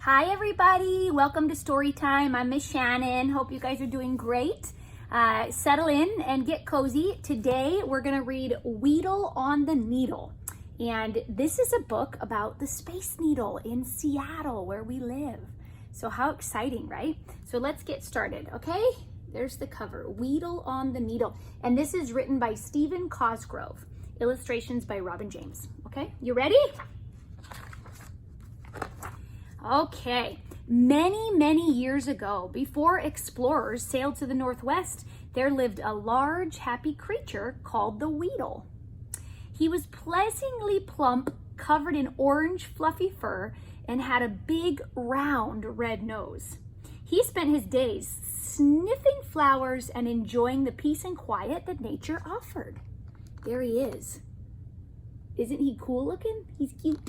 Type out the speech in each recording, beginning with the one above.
Hi everybody, welcome to Story Time. I'm Miss Shannon. Hope you guys are doing great. Settle in and get cozy. Today we're gonna read Wheedle on the Needle. And this is a book about the Space Needle in Seattle where we live. So how exciting, right? So let's get started, okay? There's the cover, Wheedle on the Needle. And this is written by Stephen Cosgrove. Illustrations by Robin James, okay? You ready? Okay, many years ago, before explorers sailed to the Northwest, there lived a large, happy creature called the Wheedle. He was pleasantly plump, covered in orange, fluffy fur, and had a big, round, red nose. He spent his days sniffing flowers and enjoying the peace and quiet that nature offered. There he is. Isn't he cool looking? He's cute.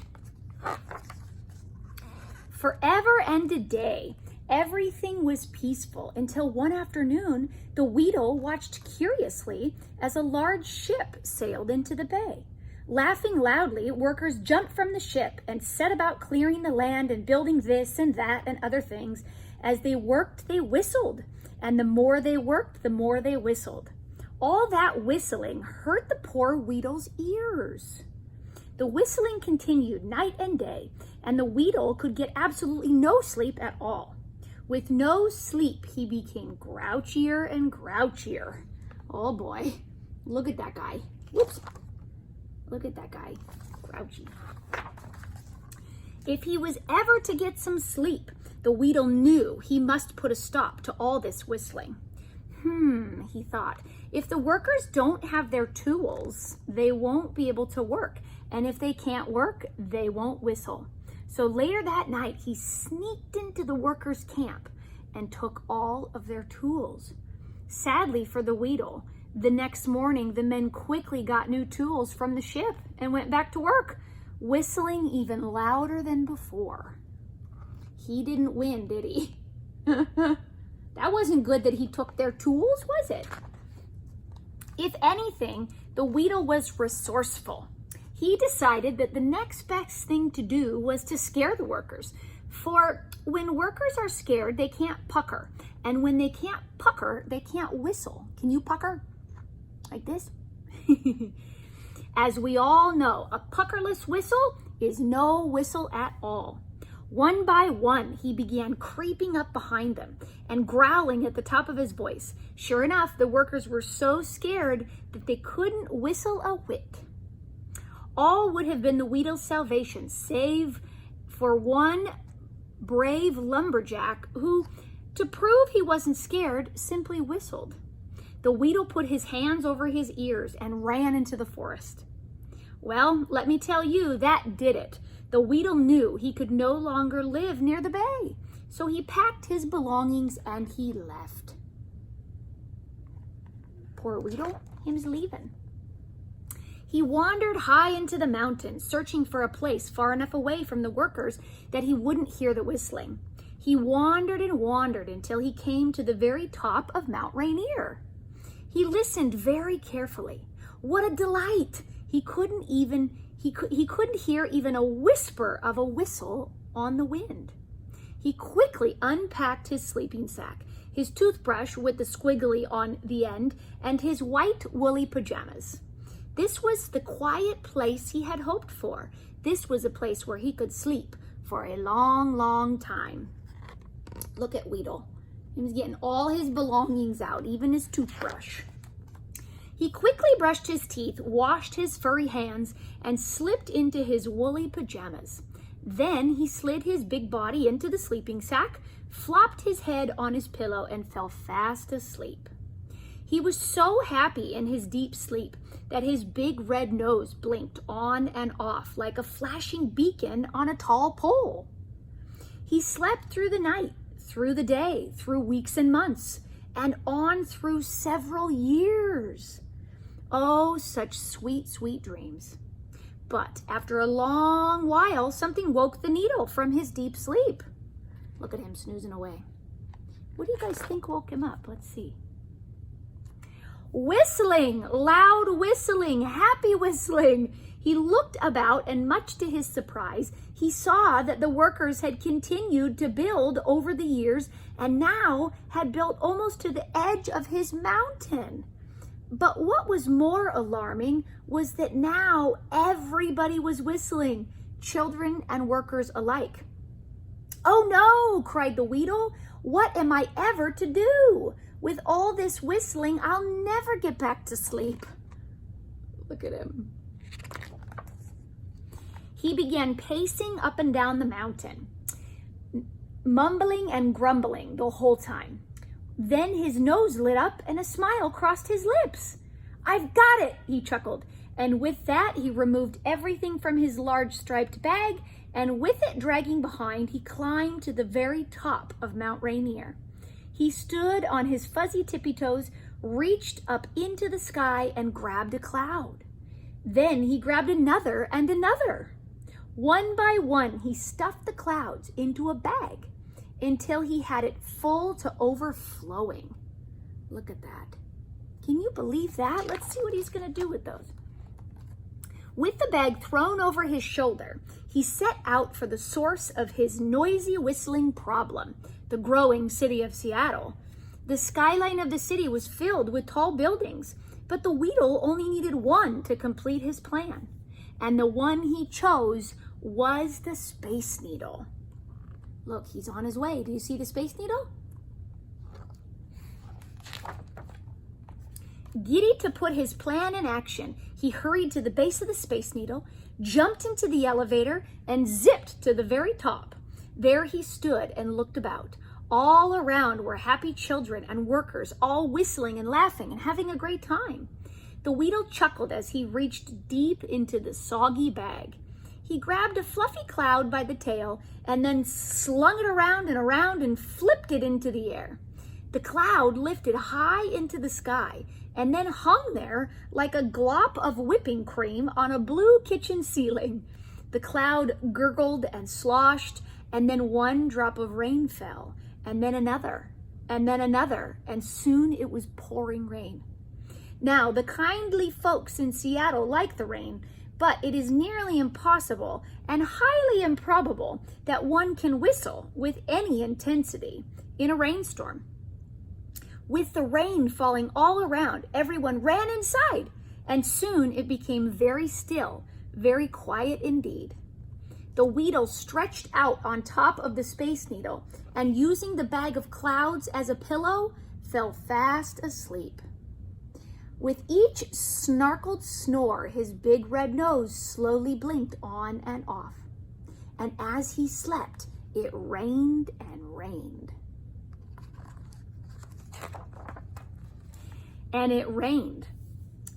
Forever and a day, everything was peaceful until one afternoon, the Wheedle watched curiously as a large ship sailed into the bay. Laughing loudly, workers jumped from the ship and set about clearing the land and building this and that and other things. As they worked, they whistled, and the more they worked, the more they whistled. All that whistling hurt the poor Wheedle's ears. The whistling continued night and day, and the Wheedle could get absolutely no sleep at all. With no sleep, he became grouchier and grouchier. Oh boy, look at that guy. Whoops. Look at that guy, grouchy. If he was ever to get some sleep, the Wheedle knew he must put a stop to all this whistling. He thought, if the workers don't have their tools, they won't be able to work. And if they can't work, they won't whistle. So later that night, he sneaked into the workers' camp and took all of their tools. Sadly for the Wheedle, the next morning, the men quickly got new tools from the ship and went back to work, whistling even louder than before. He didn't win, did he? That wasn't good that he took their tools, was it? If anything, the Wheedle was resourceful. He decided that the next best thing to do was to scare the workers. For when workers are scared, they can't pucker. And when they can't pucker, they can't whistle. Can you pucker? Like this? As we all know, a puckerless whistle is no whistle at all. One by one, he began creeping up behind them and growling at the top of his voice. Sure enough, the workers were so scared that they couldn't whistle a whit. All would have been the Wheedle's salvation, save for one brave lumberjack who, to prove he wasn't scared, simply whistled. The Wheedle put his hands over his ears and ran into the forest. Well, let me tell you, that did it. The Wheedle knew he could no longer live near the bay, so he packed his belongings and he left. Poor Wheedle, him's leaving. He wandered high into the mountains, searching for a place far enough away from the workers that he wouldn't hear the whistling. He wandered and wandered until he came to the very top of Mount Rainier. He listened very carefully. What a delight! He couldn't hear even a whisper of a whistle on the wind. He quickly unpacked his sleeping sack, his toothbrush with the squiggly on the end, and his white woolly pajamas. This was the quiet place he had hoped for. This was a place where he could sleep for a long time. Look at Wheedle. He was getting all his belongings out, even his toothbrush. He quickly brushed his teeth, washed his furry hands, and slipped into his woolly pajamas. Then he slid his big body into the sleeping sack, flopped his head on his pillow, and fell fast asleep. He was so happy in his deep sleep that his big red nose blinked on and off like a flashing beacon on a tall pole. He slept through the night, through the day, through weeks and months, and on through several years. Oh, such sweet, sweet dreams. But after a long while, something woke the Needle from his deep sleep. Look at him snoozing away. What do you guys think woke him up? Let's see. Whistling, loud whistling, happy whistling. He looked about, and much to his surprise, he saw that the workers had continued to build over the years and now had built almost to the edge of his mountain. But what was more alarming was that now everybody was whistling, children and workers alike. "Oh no," cried the Wheedle, "what am I ever to do? With all this whistling, I'll never get back to sleep." Look at him. He began pacing up and down the mountain, mumbling and grumbling the whole time. Then his nose lit up and a smile crossed his lips. "I've got it," he chuckled. And with that, he removed everything from his large striped bag, and with it dragging behind, he climbed to the very top of Mount Rainier. He stood on his fuzzy tippy toes, reached up into the sky, and grabbed a cloud. Then he grabbed another and another. One by one, he stuffed the clouds into a bag until he had it full to overflowing. Look at that. Can you believe that? Let's see what he's going to do with those. With the bag thrown over his shoulder, he set out for the source of his noisy whistling problem, the growing city of Seattle. The skyline of the city was filled with tall buildings, but the Wheedle only needed one to complete his plan. And the one he chose was the Space Needle. Look, he's on his way. Do you see the Space Needle? Giddy to put his plan in action, he hurried to the base of the Space Needle, jumped into the elevator, and zipped to the very top. There he stood and looked about. All around were happy children and workers, all whistling and laughing and having a great time. The Wheedle chuckled as he reached deep into the soggy bag. He grabbed a fluffy cloud by the tail and then slung it around and flipped it into the air. The cloud lifted high into the sky and then hung there like a glop of whipping cream on a blue kitchen ceiling. The cloud gurgled and sloshed, and then one drop of rain fell, and then another, and soon it was pouring rain. Now, the kindly folks in Seattle like the rain, but it is nearly impossible and highly improbable that one can whistle with any intensity in a rainstorm. With the rain falling all around, everyone ran inside, and soon it became very still, very quiet indeed. The Wheedle stretched out on top of the Space Needle, and using the bag of clouds as a pillow, fell fast asleep. With each snarkled snore, his big red nose slowly blinked on and off. And as he slept, it rained and rained. And it rained.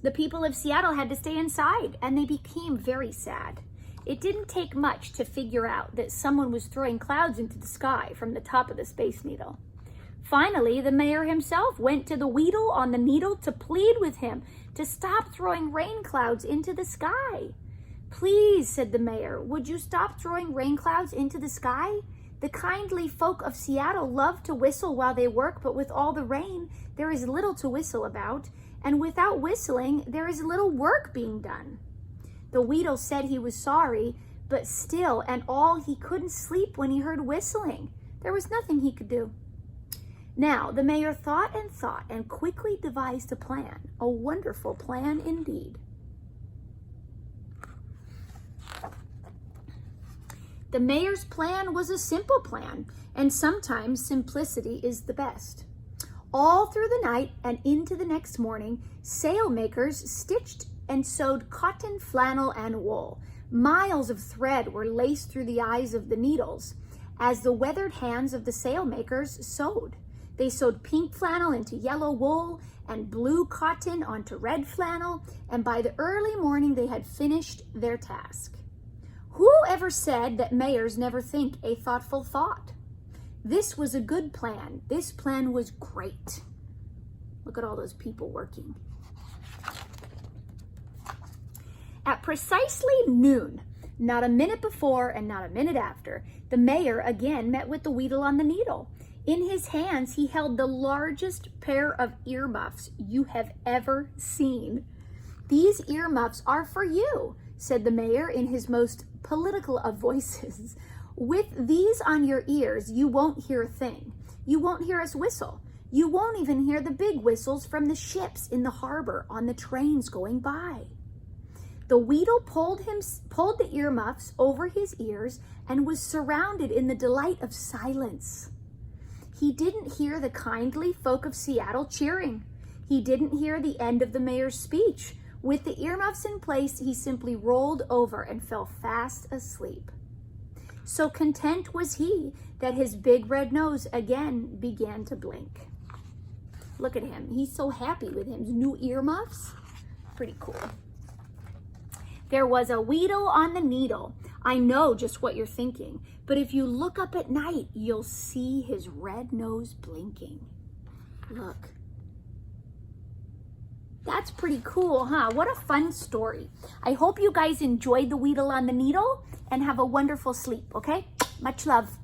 The people of Seattle had to stay inside, and they became very sad. It didn't take much to figure out that someone was throwing clouds into the sky from the top of the Space Needle. Finally, the mayor himself went to the Wheedle on the needle to plead with him to stop throwing rain clouds into the sky. "Please," said the mayor, "would you stop throwing rain clouds into the sky? The kindly folk of Seattle love to whistle while they work, but with all the rain, there is little to whistle about, and without whistling, there is little work being done." The Wheedle said he was sorry, but still and all he couldn't sleep when he heard whistling. There was nothing he could do. Now, the mayor thought and quickly devised a plan, a wonderful plan indeed. The mayor's plan was a simple plan, and sometimes simplicity is the best. All through the night and into the next morning, sailmakers stitched and sewed cotton, flannel, and wool. Miles of thread were laced through the eyes of the needles as the weathered hands of the sailmakers sewed. They sewed pink flannel into yellow wool and blue cotton onto red flannel, and by the early morning they had finished their task. Who ever said that mayors never think a thoughtful thought? This was a good plan. This plan was great. Look at all those people working. At precisely noon, not a minute before and not a minute after, the mayor again met with the Wheedle on the needle. In his hands, he held the largest pair of earmuffs you have ever seen. These earmuffs are for you. said the mayor in his most political of voices. "With these on your ears, you won't hear a thing. You won't hear us whistle. You won't even hear the big whistles from the ships in the harbor on the trains going by." The Wheedle pulled the earmuffs over his ears and was surrounded in the delight of silence. He didn't hear the kindly folk of Seattle cheering. He didn't hear the end of the mayor's speech. With the earmuffs in place, he simply rolled over and fell fast asleep. So content was he that his big red nose again began to blink. Look at him. He's so happy with his new earmuffs. Pretty cool. There was a Wheedle on the needle. I know just what you're thinking, but if you look up at night, you'll see his red nose blinking. Look. That's pretty cool, huh? What a fun story. I hope you guys enjoyed the Wheedle on the needle and have a wonderful sleep, okay? Much love.